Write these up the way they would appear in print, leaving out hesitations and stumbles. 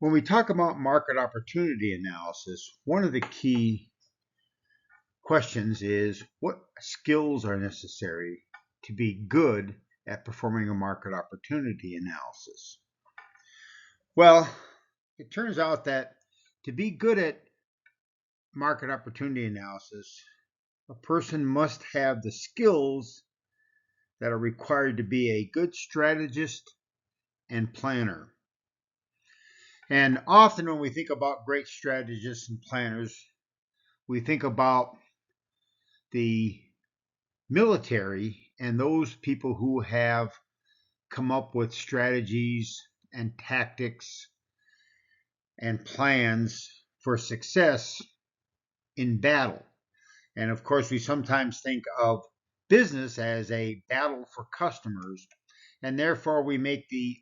When we talk about market opportunity analysis, one of the key questions is what skills are necessary to be good at performing a market opportunity analysis? Well, it turns out that to be good at market opportunity analysis, a person must have the skills that are required to be a good strategist and planner. And often when we think about great strategists and planners, we think about the military and those people who have come up with strategies and tactics and plans for success in battle. And of course, we sometimes think of business as a battle for customers, and therefore we make the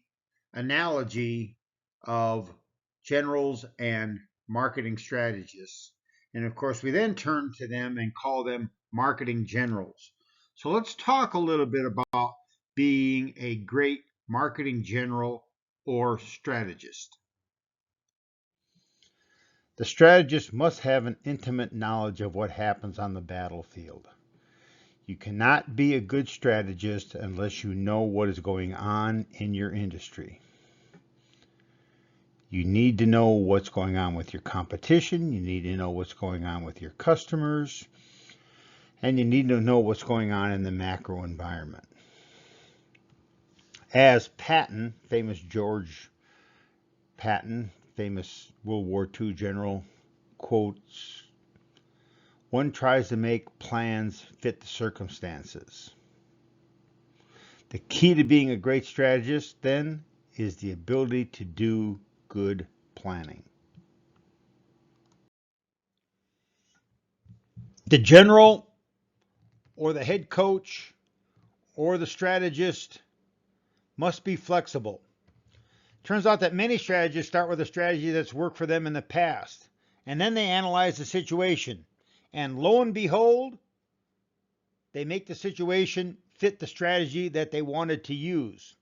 analogy of generals and marketing strategists. And of course, we then turn to them and call them marketing generals. So let's talk a little bit about being a great marketing general or strategist. The strategist must have an intimate knowledge of what happens on the battlefield. You cannot be a good strategist unless you know what is going on in your industry. You need to know what's going on with your competition, you need to know what's going on with your customers, and you need to know what's going on in the macro environment. As Patton, famous George Patton, famous World War II general, quotes, "One tries to make plans fit the circumstances." The key to being a great strategist, then, is the ability to do good planning. The general or the head coach or the strategist must be flexible. Turns out that many strategists start with a strategy that's worked for them in the past, and then they analyze the situation, and lo and behold, they make the situation fit the strategy that they wanted to use.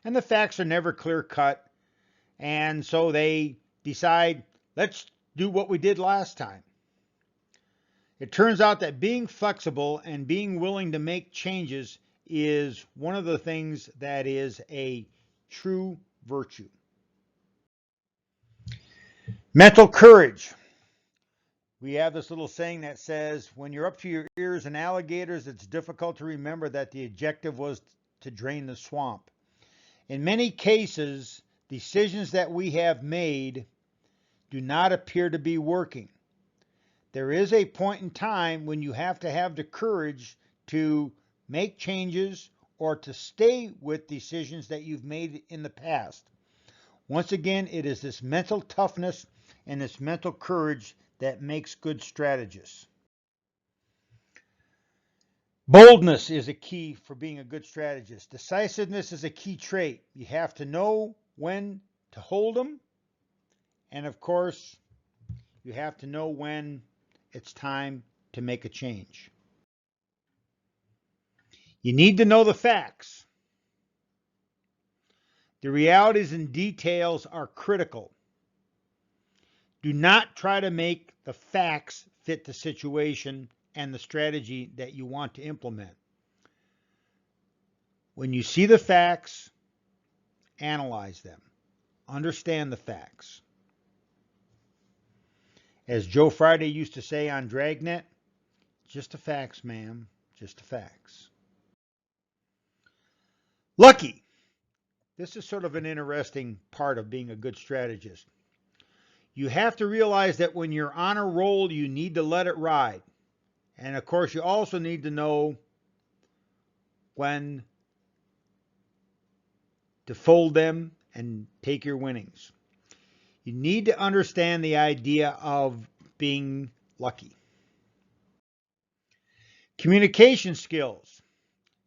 And the facts are never clear cut, and so they decide, let's do what we did last time. It turns out that being flexible and being willing to make changes is one of the things that is a true virtue. Mental courage. We have this little saying that says, when you're up to your ears in alligators, it's difficult to remember that the objective was to drain the swamp. In many cases, decisions that we have made do not appear to be working. There is a point in time when you have to have the courage to make changes or to stay with decisions that you've made in the past. Once again, it is this mental toughness and this mental courage that makes good strategists. Boldness is a key for being a good strategist. Decisiveness is a key trait. You have to know when to hold them, and of course, you have to know when it's time to make a change. You need to know the facts. The realities and details are critical. Do not try to make the facts fit the situation and the strategy that you want to implement. When you see the facts, analyze them. Understand the facts. As Joe Friday used to say on Dragnet, just the facts, ma'am, just the facts. Lucky. This is sort of an interesting part of being a good strategist. You have to realize that when you're on a roll, you need to let it ride. And of course, you also need to know when to fold them and take your winnings. You need to understand the idea of being lucky. Communication skills.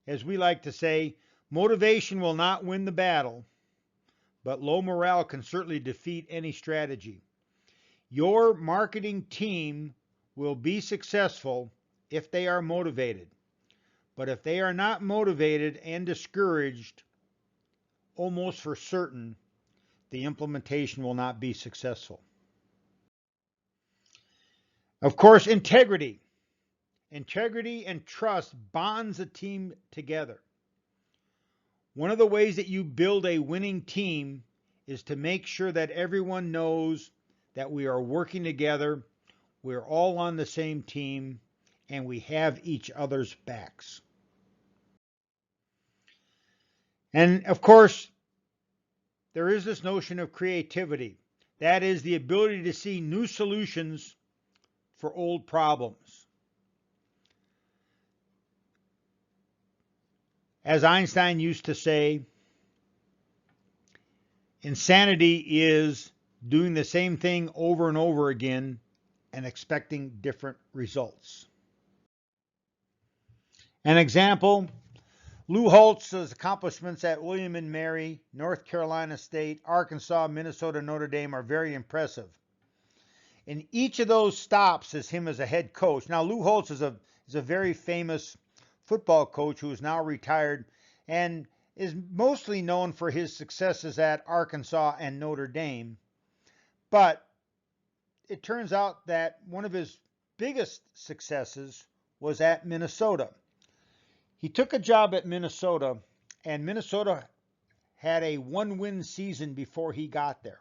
As we like to say, motivation will not win the battle, but low morale can certainly defeat any strategy. Your marketing team will be successful if they are motivated. But if they are not motivated and discouraged, almost for certain, the implementation will not be successful. Of course, integrity. Integrity and trust bonds a team together. One of the ways that you build a winning team is to make sure that everyone knows that we are working together, we're all on the same team, and we have each other's backs. And of course, there is this notion of creativity. That is the ability to see new solutions for old problems. As Einstein used to say, insanity is doing the same thing over and over again and expecting different results. An example, Lou Holtz's accomplishments at William and Mary, North Carolina State, Arkansas, Minnesota, Notre Dame are very impressive. In each of those stops is him as a head coach. Now, Lou Holtz is a very famous football coach who is now retired and is mostly known for his successes at Arkansas and Notre Dame. But it turns out that one of his biggest successes was at Minnesota. He took a job at Minnesota, and Minnesota had a one-win season before he got there.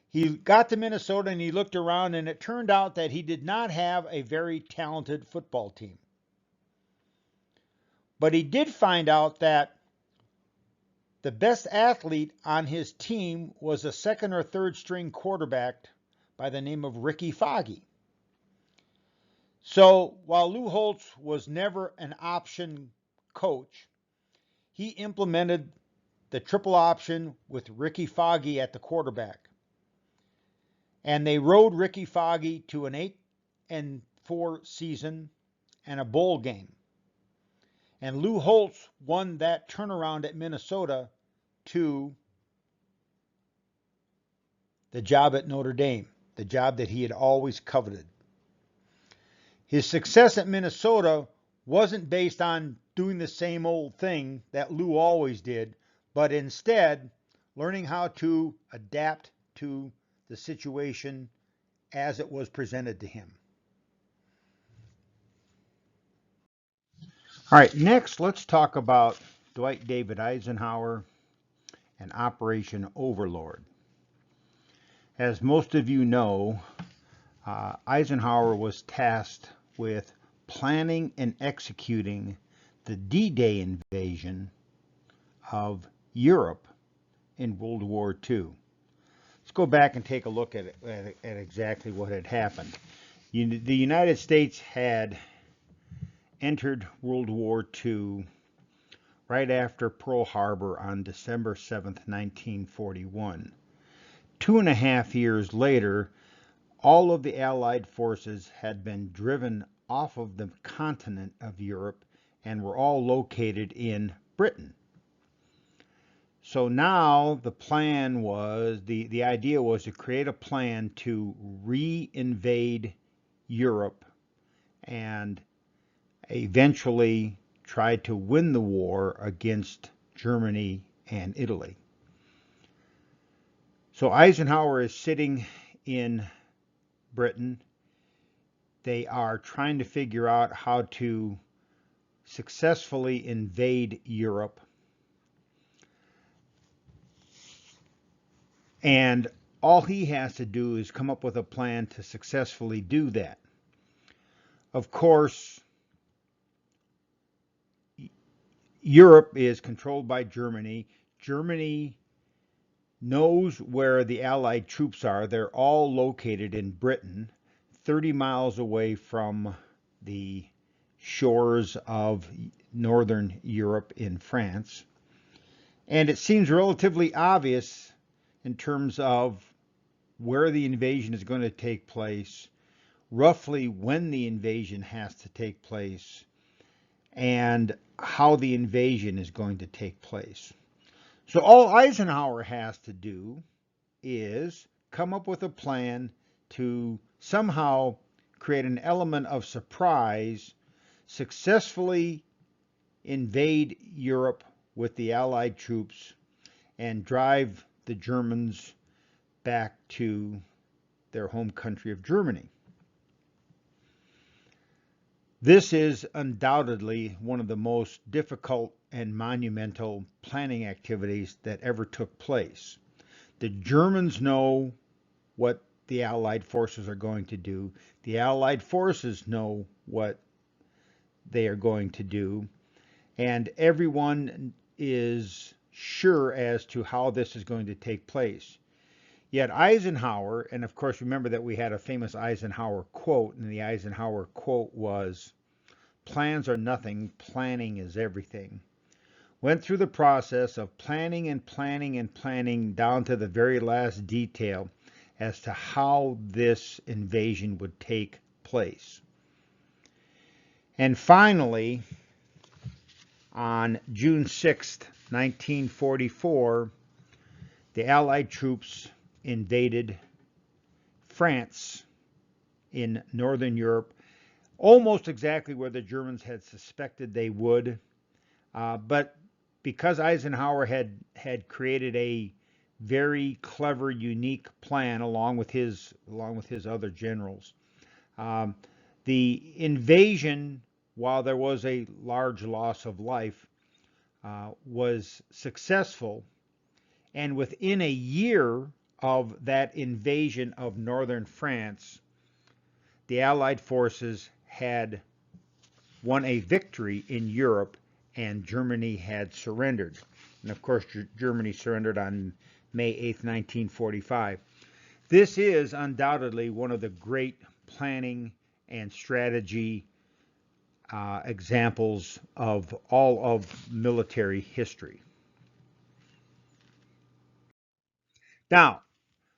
He got to Minnesota and he looked around, and it turned out that he did not have a very talented football team. But he did find out that the best athlete on his team was a second or third string quarterback by the name of Ricky Foggy. So while Lou Holtz was never an option coach, he implemented the triple option with Ricky Foggy at the quarterback. And they rode Ricky Foggy to an 8-4 season and a bowl game. And Lou Holtz won that turnaround at Minnesota to the job at Notre Dame, the job that he had always coveted. His success at Minnesota wasn't based on doing the same old thing that Lou always did, but instead learning how to adapt to the situation as it was presented to him. All right, next let's talk about Dwight David Eisenhower and Operation Overlord. As most of you know, Eisenhower was tasked with planning and executing the D-Day invasion of Europe in World War II. Let's go back and take a look at exactly what had happened. The United States had entered World War II right after Pearl Harbor on December 7th, 1941. 2.5 years later, all of the Allied forces had been driven off of the continent of Europe and were all located in Britain. So now the plan was, the idea was to create a plan to re-invade Europe and eventually try to win the war against Germany and Italy. So Eisenhower is sitting in Britain. They are trying to figure out how to successfully invade Europe. And all he has to do is come up with a plan to successfully do that. Of course, Europe is controlled by Germany. Germany knows where the Allied troops are. They're all located in Britain, 30 miles away from the shores of northern Europe in France. And it seems relatively obvious in terms of where the invasion is going to take place, roughly when the invasion has to take place, and how the invasion is going to take place. So all Eisenhower has to do is come up with a plan to somehow create an element of surprise, successfully invade Europe with the Allied troops, and drive the Germans back to their home country of Germany. This is undoubtedly one of the most difficult and monumental planning activities that ever took place. The Germans know what the Allied forces are going to do. The Allied forces know what they are going to do. And everyone is sure as to how this is going to take place. Yet Eisenhower, and of course remember that we had a famous Eisenhower quote, and the Eisenhower quote was, "Plans are nothing, planning is everything." Went through the process of planning and planning and planning down to the very last detail as to how this invasion would take place. And finally, on June 6th, 1944, the Allied troops invaded France in Northern Europe, almost exactly where the Germans had suspected they would. But because Eisenhower had created a very clever, unique plan along with his other generals, the invasion, while there was a large loss of life, was successful. And within a year of that invasion of northern France, the Allied forces had won a victory in Europe, and Germany had surrendered. And of course, Germany surrendered on May 8th, 1945. This is undoubtedly one of the great planning and strategy examples of all of military history. Now,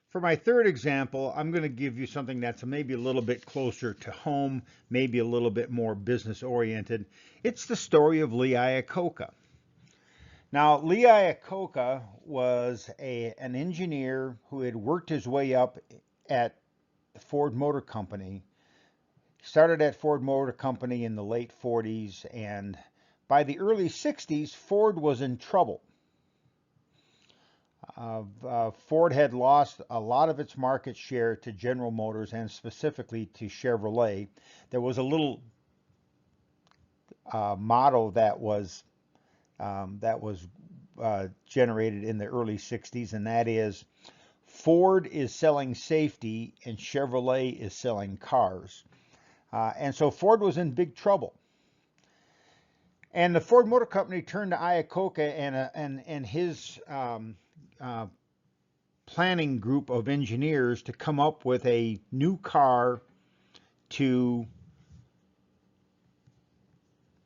for my third example, I'm going to give you something that's maybe a little bit closer to home, maybe a little bit more business oriented. It's the story of Lee Iacocca. Now, Lee Iacocca was an engineer who had worked his way up at Ford Motor Company. Started at Ford Motor Company in the late 40s, and by the early 60s, Ford was in trouble. Ford had lost a lot of its market share to General Motors and specifically to Chevrolet. There was a little motto that was generated in the early 60s, and that is, Ford is selling safety and Chevrolet is selling cars. And so Ford was in big trouble. And the Ford Motor Company turned to Iacocca and his planning group of engineers to come up with a new car to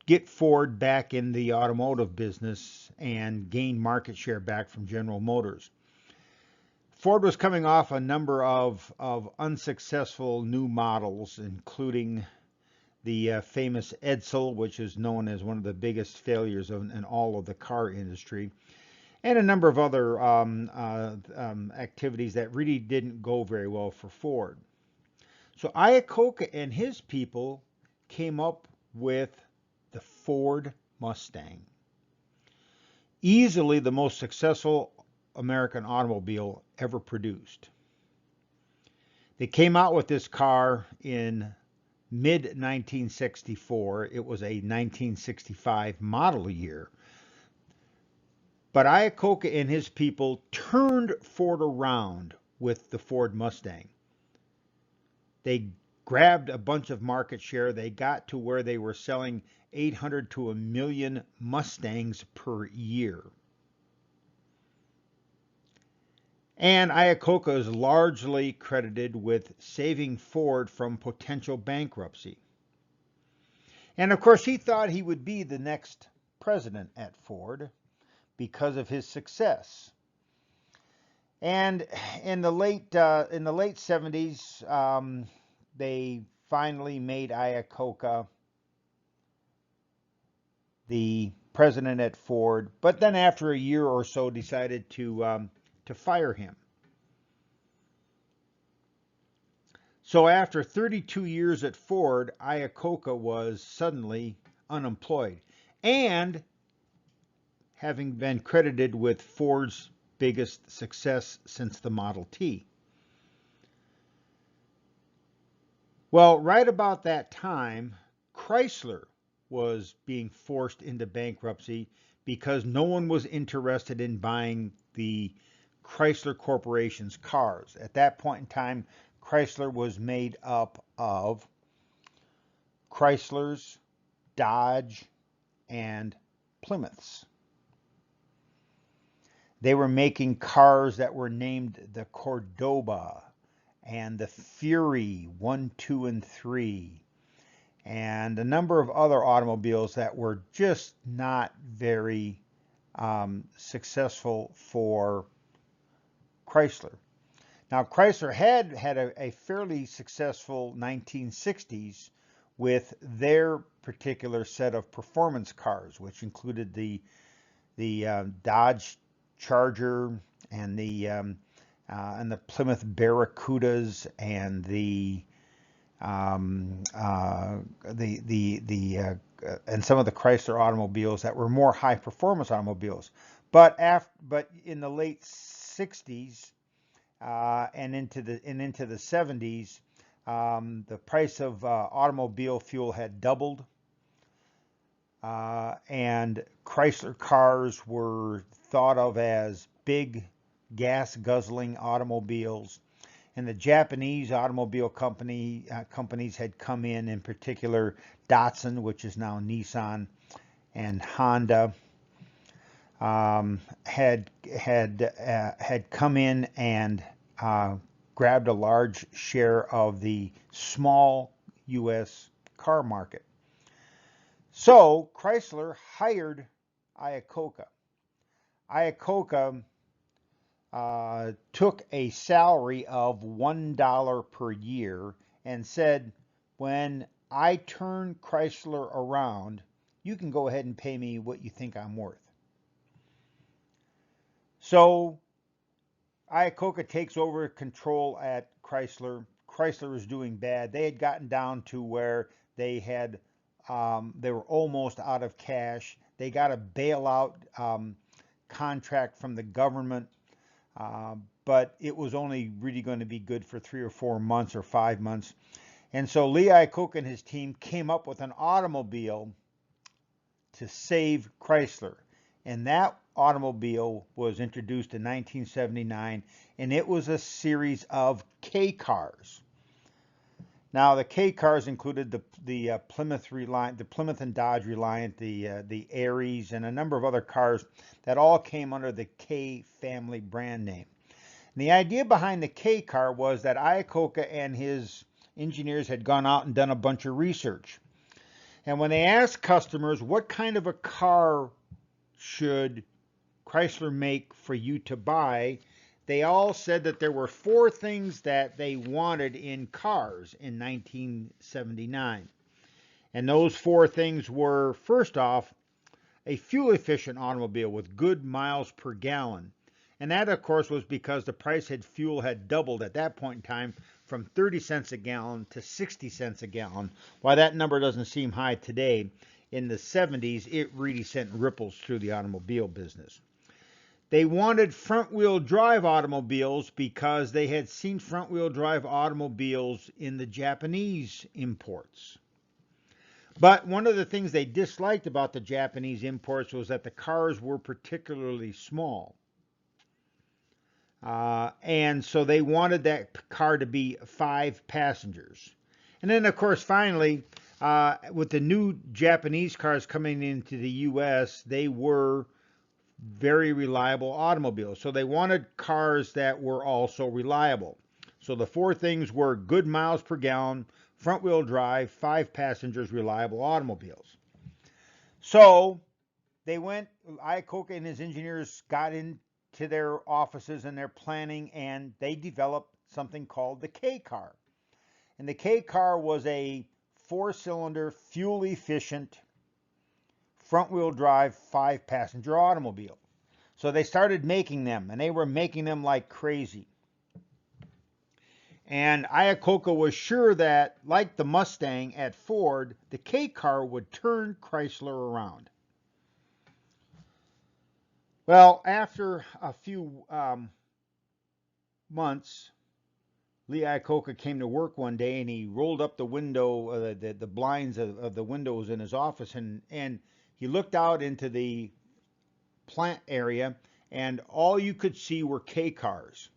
get Ford back in the automotive business and gain market share back from General Motors. Ford was coming off a number of unsuccessful new models, including the famous Edsel, which is known as one of the biggest failures in all of the car industry, and a number of other activities that really didn't go very well for Ford. So Iacocca and his people came up with the Ford Mustang. Easily the most successful American automobile ever produced. They came out with this car in mid-1964. It was a 1965 model year. But Iacocca and his people turned Ford around with the Ford Mustang. They grabbed a bunch of market share. They got to where they were selling 800 to 1 million Mustangs per year. And Iacocca is largely credited with saving Ford from potential bankruptcy. And of course, he thought he would be the next president at Ford because of his success. And in the late 70s, they finally made Iacocca the president at Ford, but then after a year or so decided to fire him. So after 32 years at Ford, Iacocca was suddenly unemployed, and having been credited with Ford's biggest success since the Model T. Well, right about that time, Chrysler was being forced into bankruptcy because no one was interested in buying the Chrysler Corporation's cars. At that point in time, Chrysler was made up of Chryslers, Dodge, and Plymouths. They were making cars that were named the Cordoba and the Fury 1, 2, and 3, and a number of other automobiles that were just not very successful for Chrysler. Now, Chrysler had a fairly successful 1960s with their particular set of performance cars, which included the Dodge Charger and the Plymouth Barracudas and and some of the Chrysler automobiles that were more high performance automobiles. But in the late 60s and into the 70s, the price of automobile fuel had doubled, and Chrysler cars were thought of as big gas guzzling automobiles. And the Japanese automobile companies had come in particular Datsun, which is now Nissan, and Honda, had come in and grabbed a large share of the small U.S. car market. So Chrysler hired Iacocca. Iacocca took a salary of $1 per year and said, when I turn Chrysler around, you can go ahead and pay me what you think I'm worth. So Iacocca takes over control at Chrysler. Chrysler was doing bad. They had gotten down to where they were almost out of cash. They got a bailout contract from the government, but it was only really going to be good for 3 or 4 months or 5 months. And so Lee Iacocca and his team came up with an automobile to save Chrysler. And that automobile was introduced in 1979, and it was a series of K cars. Now, the K cars included the Plymouth Reliant, the Plymouth and Dodge Reliant, the Aries, and a number of other cars that all came under the K family brand name. And the idea behind the K car was that Iacocca and his engineers had gone out and done a bunch of research. And when they asked customers, what kind of a car should Chrysler make for you to buy, they all said that there were 4 things that they wanted in cars in 1979. And those 4 things were, first off, a fuel-efficient automobile with good miles per gallon. And that, of course, was because the price of fuel had doubled at that point in time from 30 cents a gallon to 60 cents a gallon. While that number doesn't seem high today, in the 70s, it really sent ripples through the automobile business. They wanted front-wheel drive automobiles because they had seen front-wheel drive automobiles in the Japanese imports. But one of the things they disliked about the Japanese imports was that the cars were particularly small. And so they wanted that car to be 5 passengers. And then, of course, finally, with the new Japanese cars coming into the U.S., they were very reliable automobiles. So they wanted cars that were also reliable. So the 4 things were good miles per gallon, front-wheel drive, 5 passengers, reliable automobiles. So they went, Iacocca and his engineers got into their offices and their planning, and they developed something called the K car. And the K car was a 4-cylinder, fuel-efficient, front-wheel drive, 5-passenger automobile. So they started making them, and they were making them like crazy. And Iacocca was sure that, like the Mustang at Ford, the K car would turn Chrysler around. Well, after a few months, Lee Iacocca came to work one day and he rolled up the window, the blinds of the windows in his office, and he looked out into the plant area, and all you could see were K cars.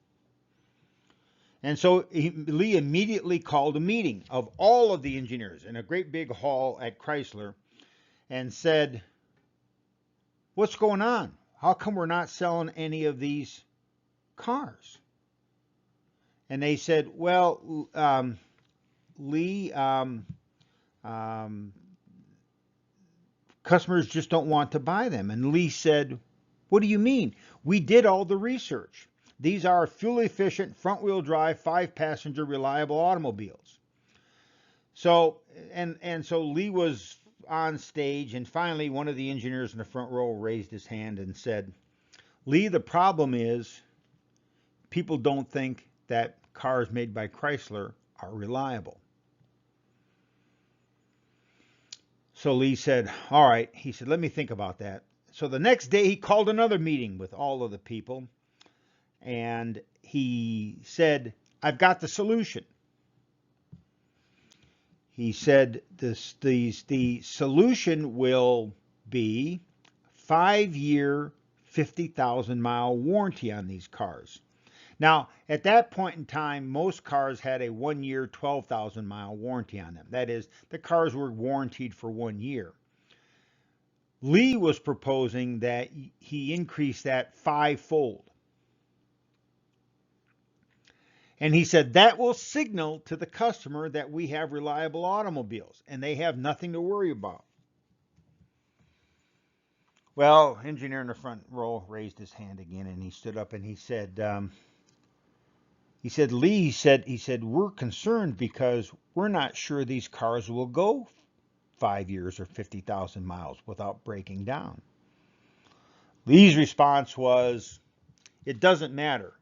And so Lee immediately called a meeting of all of the engineers in a great big hall at Chrysler and said, "What's going on? How come we're not selling any of these cars?" And they said, "Well, Lee, um, customers just don't want to buy them." And Lee said, "What do you mean? We did all the research. These are fuel efficient, front wheel drive, 5-passenger reliable automobiles." So, so Lee was on stage, and finally one of the engineers in the front row raised his hand and said, "Lee, the problem is people don't think that cars made by Chrysler are reliable." So Lee said, "All right." He said, "Let me think about that." So the next day he called another meeting with all of the people, and he said, "I've got the solution." He said, the solution will be 5-year, 50,000-mile warranty on these cars. Now, at that point in time, most cars had a 1-year, 12,000-mile warranty on them. That is, the cars were warranted for 1 year. Lee was proposing that he increase that 5-fold. And he said that will signal to the customer that we have reliable automobiles and they have nothing to worry about. Well, engineer in the front row raised his hand again and he stood up and he said, "Lee," he said, "we're concerned because we're not sure these cars will go 5 years or 50,000 miles without breaking down." Lee's response was, "It doesn't matter,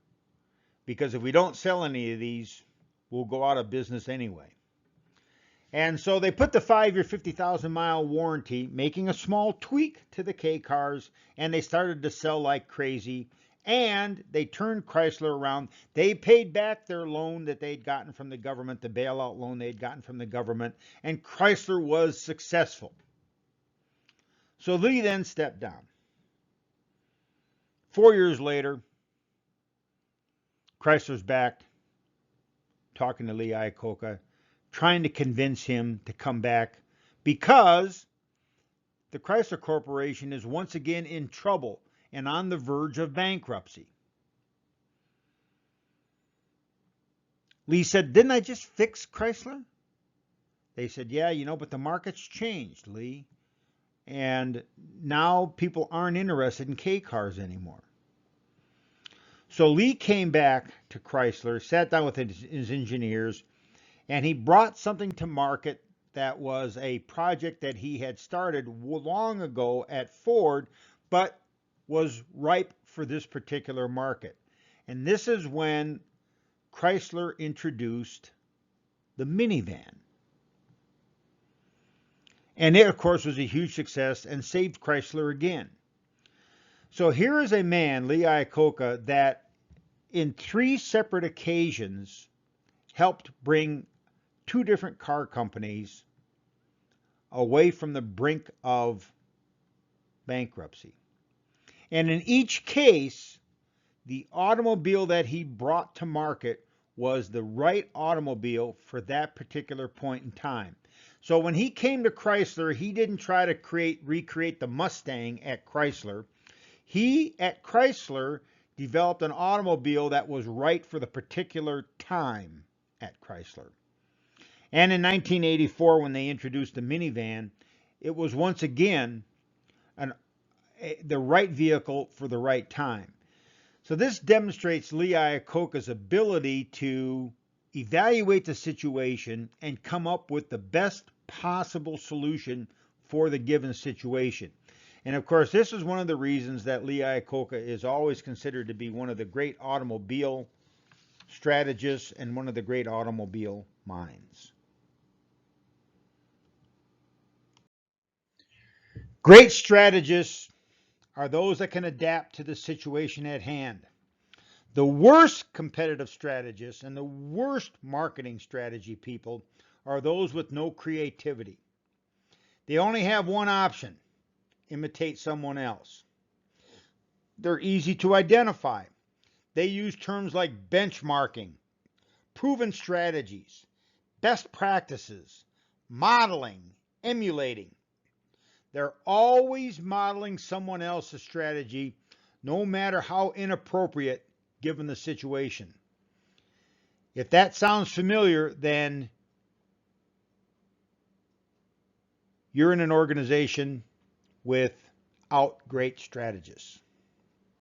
because if we don't sell any of these, we'll go out of business anyway." And so they put the 5-year, 50,000-mile warranty, making a small tweak to the K cars, and they started to sell like crazy. And they turned Chrysler around. They paid back their loan that they'd gotten from the government, the bailout loan they'd gotten from the government, and Chrysler was successful. So Lee then stepped down. 4 years later, Chrysler's back talking to Lee Iacocca, trying to convince him to come back because the Chrysler Corporation is once again in trouble and on the verge of bankruptcy. Lee said, "Didn't I just fix Chrysler?" They said, "Yeah, but the market's changed, Lee, and now people aren't interested in K cars anymore." So Lee came back to Chrysler, sat down with his engineers, and he brought something to market that was a project that he had started long ago at Ford, but was ripe for this particular market. And this is when Chrysler introduced the minivan. And it, of course, was a huge success and saved Chrysler again. So here is a man, Lee Iacocca, that in 3 separate occasions helped bring 2 different car companies away from the brink of bankruptcy. And in each case, the automobile that he brought to market was the right automobile for that particular point in time. So when he came to Chrysler, he didn't try to recreate the Mustang at Chrysler. He, at Chrysler, developed an automobile that was right for the particular time at Chrysler. And in 1984, when they introduced the minivan, it was once again the right vehicle for the right time. So this demonstrates Lee Iacocca's ability to evaluate the situation and come up with the best possible solution for the given situation. And of course, this is one of the reasons that Lee Iacocca is always considered to be one of the great automobile strategists and one of the great automobile minds. Great strategists are those that can adapt to the situation at hand. The worst competitive strategists and the worst marketing strategy people are those with no creativity. They only have one option: imitate someone else. They're easy to identify. They use terms like benchmarking, proven strategies, best practices, modeling, emulating. They're always modeling someone else's strategy, no matter how inappropriate given the situation. If that sounds familiar, then you're in an organization without great strategists.